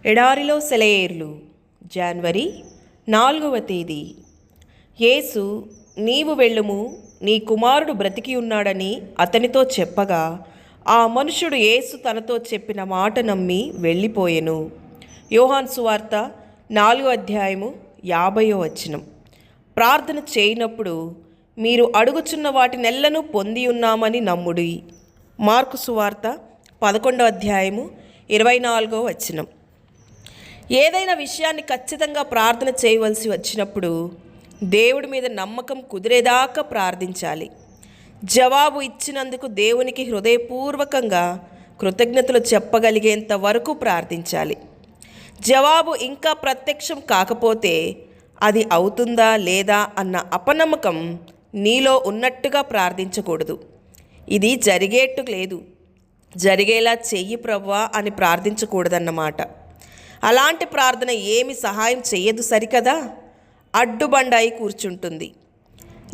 ఎడారిలో సెలయేర్లు జనవరి 4వ తేదీ. యేసు, నీవు వెళ్ళుము, నీ కుమారుడు బ్రతికి ఉన్నాడని అతనితో చెప్పగా ఆ మనుషుడు యేసు తనతో చెప్పిన మాట నమ్మి వెళ్ళిపోయెను. యోహాను సువార్త 4వ అధ్యాయము 50వ వచనం. ప్రార్థన చేయనప్పుడు మీరు అడుగుచున్న వాటినెల్లను పొంది ఉన్నామని నమ్ముడి. మార్కు సువార్త 11వ అధ్యాయము 24వ వచనం. ఏదైనా విషయాన్ని ఖచ్చితంగా ప్రార్థన చేయవలసి వచ్చినప్పుడు దేవుడి మీద నమ్మకం కుదిరేదాకా ప్రార్థించాలి. జవాబు ఇచ్చినందుకు దేవునికి హృదయపూర్వకంగా కృతజ్ఞతలు చెప్పగలిగేంత వరకు ప్రార్థించాలి. జవాబు ఇంకా ప్రత్యక్షం కాకపోతే అది అవుతుందా లేదా అన్న అపనమ్మకం నీలో ఉన్నట్టుగా ప్రార్థించకూడదు. ఇది జరిగేట్టు లేదు, జరిగేలా చెయ్యి ప్రభువా అని ప్రార్థించకూడదన్నమాట. అలాంటి ప్రార్థన ఏమి సహాయం చెయ్యదు సరికదా, అడ్డుబండాయి కూర్చుంటుంది.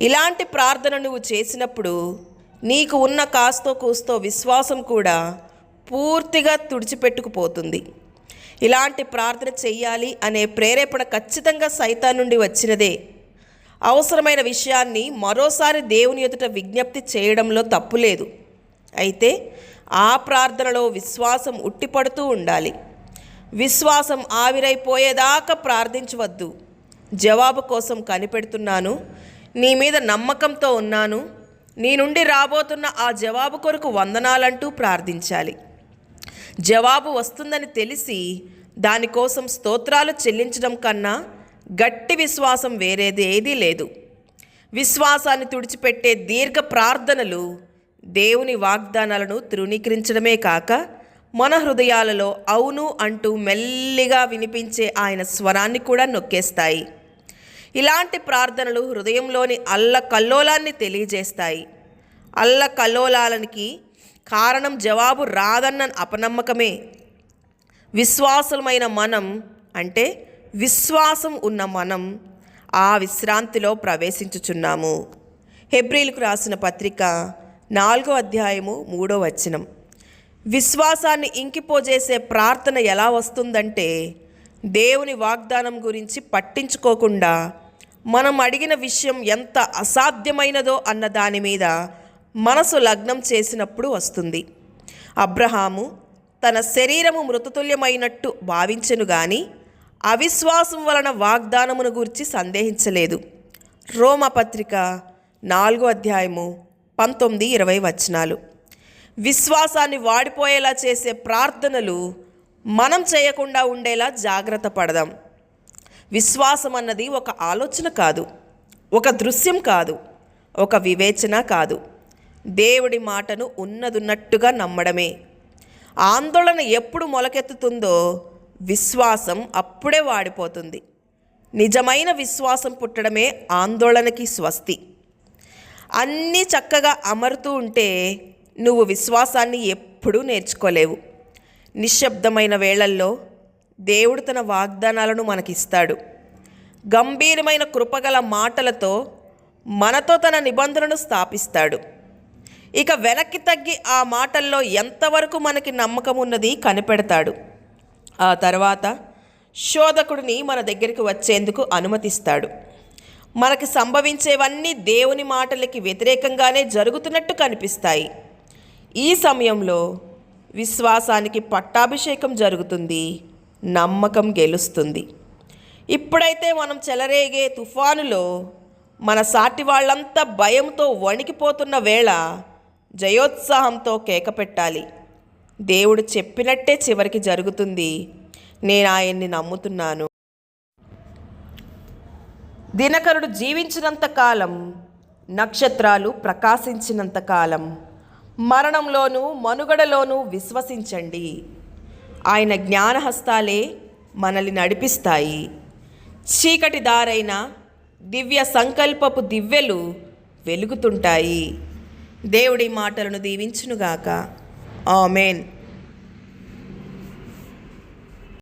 ఇలాంటి ప్రార్థన నువ్వు చేసినప్పుడు నీకు ఉన్న కాస్తో కూస్తో విశ్వాసం కూడా పూర్తిగా తుడిచిపెట్టుకుపోతుంది. ఇలాంటి ప్రార్థన చెయ్యాలి అనే ప్రేరేపణ ఖచ్చితంగా సైతాన్ నుండి వచ్చినదే. అవసరమైన విషయాన్ని మరోసారి దేవుని ఎదుట విజ్ఞప్తి చేయడంలో తప్పులేదు. అయితే ఆ ప్రార్థనలో విశ్వాసం ఉట్టిపడుతూ ఉండాలి. విశ్వాసం ఆవిరైపోయేదాకా ప్రార్థించవద్దు. జవాబు కోసం కనిపెడుతున్నాను, నీ మీద నమ్మకంతో ఉన్నాను, నీ నుండి రాబోతున్న ఆ జవాబు కొరకు వందనాలంటూ ప్రార్థించాలి. జవాబు వస్తుందని తెలిసి దానికోసం స్తోత్రాలు చెల్లించడం కన్నా గట్టి విశ్వాసం వేరేదేదీ లేదు. విశ్వాసాన్ని తుడిచిపెట్టే దీర్ఘ ప్రార్థనలు దేవుని వాగ్దానాలను తృణీకరించడమే కాక మన హృదయాలలో అవును అంటూ మెల్లిగా వినిపించే ఆయన స్వరాన్ని కూడా నొక్కేస్తాయి. ఇలాంటి ప్రార్థనలు హృదయంలోని అల్లకల్లోలాన్ని తెలియజేస్తాయి. అల్లకల్లోలానికి కారణం జవాబు రాదన్న అపనమ్మకమే. విశ్వాసమైన మనం, అంటే విశ్వాసం ఉన్న మనం ఆ విశ్రాంతిలో ప్రవేశించుచున్నాము. హెబ్రీలకు రాసిన పత్రిక 4వ అధ్యాయము 3వ వచనం. విశ్వాసాన్ని ఇంకిపోజేసే ప్రార్థన ఎలా వస్తుందంటే, దేవుని వాగ్దానం గురించి పట్టించుకోకుండా మనం అడిగిన విషయం ఎంత అసాధ్యమైనదో అన్న దాని మీద మనసు లగ్నం చేసినప్పుడు వస్తుంది. అబ్రహాము తన శరీరము మృతతుల్యమైనట్టు భావించెను గాని అవిశ్వాసం వలన వాగ్దానమును గురించి సందేహించలేదు. రోమపత్రిక 4వ అధ్యాయము 19-20 వచనాలు. విశ్వాసాన్ని వాడిపోయేలా చేసే ప్రార్థనలు మనం చేయకుండా ఉండేలా జాగ్రత్త పడదాం. విశ్వాసం అన్నది ఒక ఆలోచన కాదు, ఒక దృశ్యం కాదు, ఒక వివేచన కాదు. దేవుడి మాటను ఉన్నదున్నట్టుగా నమ్మడమే. ఆందోళన ఎప్పుడు మొలకెత్తుతుందో విశ్వాసం అప్పుడే వాడిపోతుంది. నిజమైన విశ్వాసం పుట్టడమే ఆందోళనకి స్వస్తి. అన్నీ చక్కగా అమరుతూ ఉంటే నువ్వు విశ్వాసాన్ని ఎప్పుడూ నేర్చుకోలేవు. నిశ్శబ్దమైన వేళల్లో దేవుడు తన వాగ్దానాలను మనకిస్తాడు. గంభీరమైన కృపగల మాటలతో మనతో తన నిబంధనను స్థాపిస్తాడు. ఇక వెనక్కి తగ్గి ఆ మాటల్లో ఎంతవరకు మనకి నమ్మకం ఉన్నది కనిపెడతాడు. ఆ తర్వాత శోధకుడిని మన దగ్గరికి వచ్చేందుకు అనుమతిస్తాడు. మనకి సంభవించేవన్నీ దేవుని మాటలకి వ్యతిరేకంగానే జరుగుతున్నట్టు కనిపిస్తాయి. ఈ సమయంలో విశ్వాసానికి పట్టాభిషేకం జరుగుతుంది, నమ్మకం గెలుస్తుంది. ఇప్పుడైతే మనం చెలరేగే తుఫానులో మన సాటి వాళ్ళంతా భయంతో వణికిపోతున్న వేళ జయోత్సాహంతో కేక పెట్టాలి. దేవుడు చెప్పినట్టే చివరికి జరుగుతుంది, నేను ఆయన్ని నమ్ముతున్నాను. దినకరుడు జీవించినంత కాలం, నక్షత్రాలు ప్రకాశించినంత కాలం మరణంలోనూ మనుగడలోనూ విశ్వసించండి. ఆయన జ్ఞానహస్తాలే మనల్ని నడిపిస్తాయి. చీకటి దారైన దివ్య సంకల్పపు దివ్యలు వెలుగుతుంటాయి. దేవుడి మాటలను దీవించునుగాక. ఆమేన్.